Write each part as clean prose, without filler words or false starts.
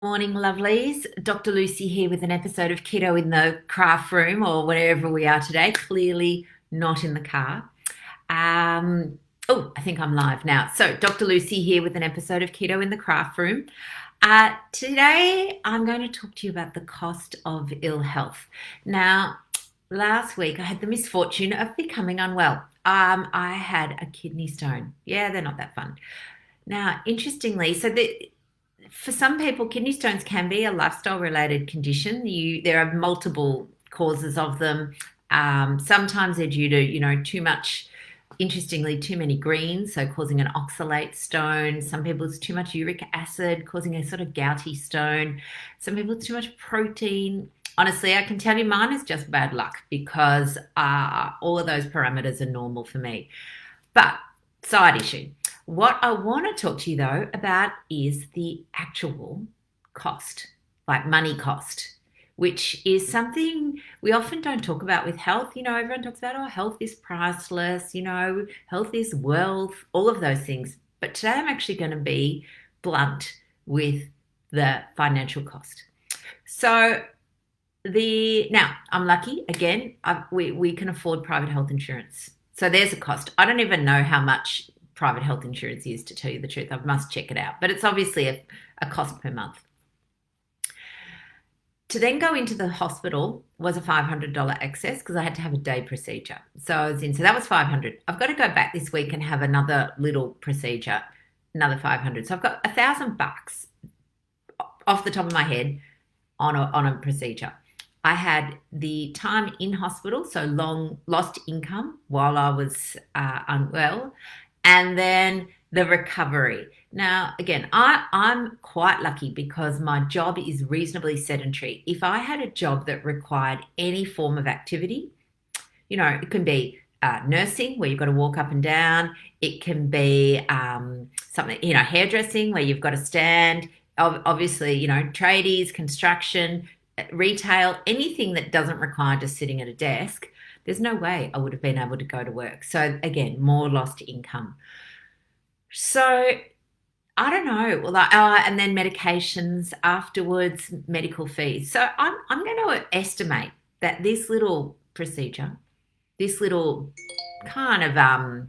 Morning, lovelies. Dr. Lucy here with an episode of Keto in the Craft Room or wherever we are today. Clearly not in the car. I think I'm live now. So, Dr. Lucy here with an episode of Keto in the Craft Room. Today, I'm going to talk to you about the cost of ill health. Now, last week I had the misfortune of becoming unwell. I had a kidney stone. Yeah, they're not that fun. Now, interestingly, for some people, kidney stones can be a lifestyle related condition. There are multiple causes of them. Sometimes they're due to, too much, interestingly, too many greens, so causing an oxalate stone. Some people it's too much uric acid, causing a sort of gouty stone. Some people it's too much protein. Honestly, I can tell you mine is just bad luck because all of those parameters are normal for me. But side issue. What I want to talk to you though about is the actual cost, like money cost, which is something we often don't talk about with health. Everyone talks about, oh, health is priceless, health is wealth, all of those things. But today I'm actually going to be blunt with the financial cost. So now I'm lucky again. We can afford private health insurance. So there's a cost. I don't even know how much private health insurance is, to tell you the truth. I must check it out. But it's obviously a cost per month. To then go into the hospital was a $500 excess because I had to have a day procedure. So I was in. So that was $500. I've got to go back this week and have another little procedure, another $500. So I've got $1,000 off the top of my head on a procedure. I had the time in hospital, so long lost income while I was unwell, and then the recovery. Now, again, I'm quite lucky because my job is reasonably sedentary. If I had a job that required any form of activity, it can be nursing where you've got to walk up and down. It can be something, hairdressing where you've got to stand. Obviously, tradies, construction, retail, anything that doesn't require just sitting at a desk. There's no way I would have been able to go to work. So again, more lost income. So I don't know. Well, and then medications afterwards, medical fees. So I'm going to estimate that this little procedure, this little kind of I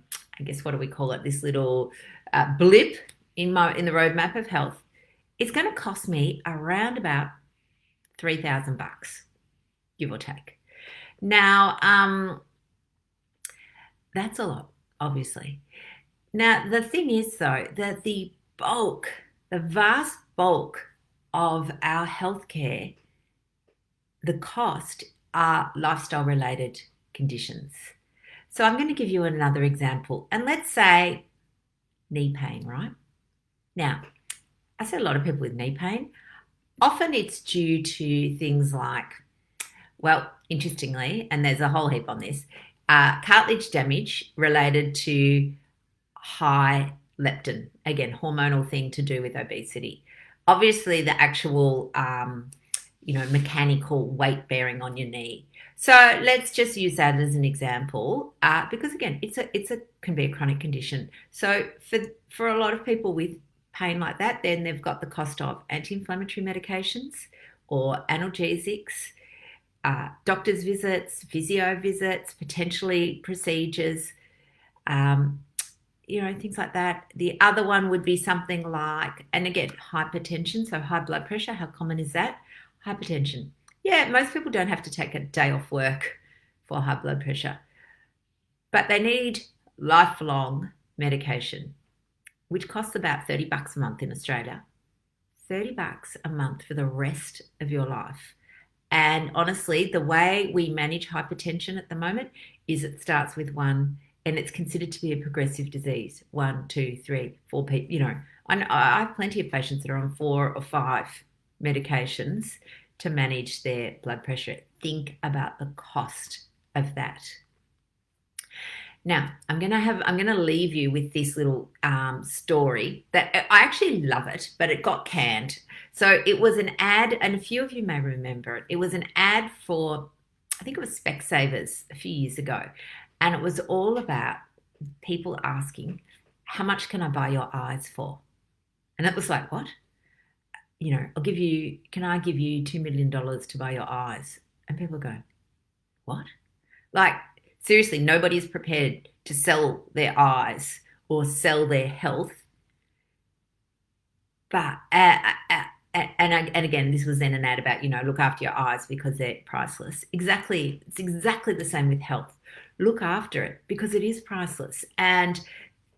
guess what do we call it? This little blip in the roadmap of health, it's going to cost me around about $3,000, give or take. Now, that's a lot, obviously. Now, the thing is, though, that the vast bulk of our healthcare, the cost are lifestyle related conditions. So I'm going to give you another example. And let's say knee pain, right? Now, I see a lot of people with knee pain. Often it's due to things like, well, interestingly, and there's a whole heap on this, cartilage damage related to high leptin, again, hormonal thing to do with obesity. Obviously, the actual, mechanical weight bearing on your knee. So let's just use that as an example, because again, can be a chronic condition. So for a lot of people with pain like that, then they've got the cost of anti-inflammatory medications or analgesics, doctor's visits, physio visits, potentially procedures, things like that. The other one would be something like, and again, hypertension, so high blood pressure. How common is that? Hypertension. Yeah, most people don't have to take a day off work for high blood pressure, but they need lifelong medication, which costs about $30 a month in Australia. $30 a month for the rest of your life. And honestly, the way we manage hypertension at the moment is it starts with one, and it's considered to be a progressive disease. 1, 2, 3, 4 people. I have plenty of patients that are on 4 or 5 medications to manage their blood pressure. Think about the cost of that. Now, I'm going to leave you with this little story that I actually love it, but it got canned. So it was an ad, and a few of you may remember it. It was an ad for, I think it was Specsavers a few years ago, and it was all about people asking, how much can I buy your eyes for? And it was like, what? can I give you $2 million to buy your eyes? And people go, what? Like, seriously, nobody's prepared to sell their eyes or sell their health. But, and again, this was then an ad about, look after your eyes because they're priceless. Exactly. It's exactly the same with health. Look after it because it is priceless. And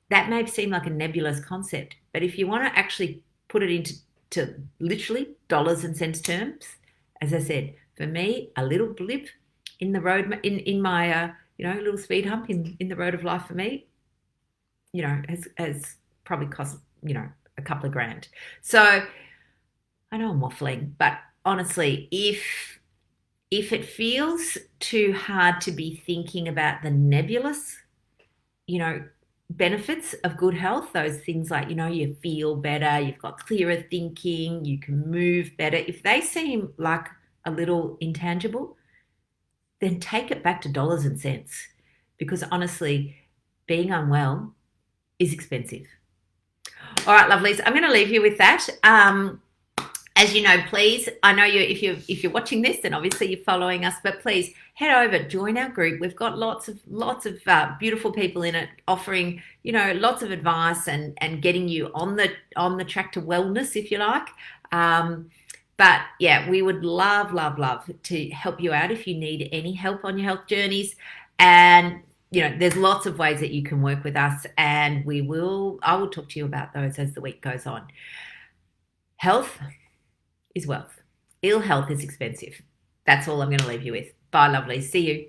that may seem like a nebulous concept, but if you want to actually put it into literally dollars and cents terms, as I said, for me, a little blip in the road, in my little speed hump in the road of life for me, has probably cost a couple of grand. So I know I'm waffling, but honestly, if it feels too hard to be thinking about the nebulous, benefits of good health, those things like, you feel better, you've got clearer thinking, you can move better. If they seem like a little intangible, then take it back to dollars and cents because honestly, being unwell is expensive. All right, lovelies, I'm going to leave you with that. As you know, please, I know if you're watching this, then obviously you're following us, but please head over, join our group. We've got lots of beautiful people in it, offering lots of advice and getting you on the track to wellness, if you like. But yeah, we would love to help you out if you need any help on your health journeys. And there's lots of ways that you can work with us, and I will talk to you about those as the week goes on. Health is wealth. Ill health is expensive. That's all I'm going to leave you with. Bye, lovely. See you.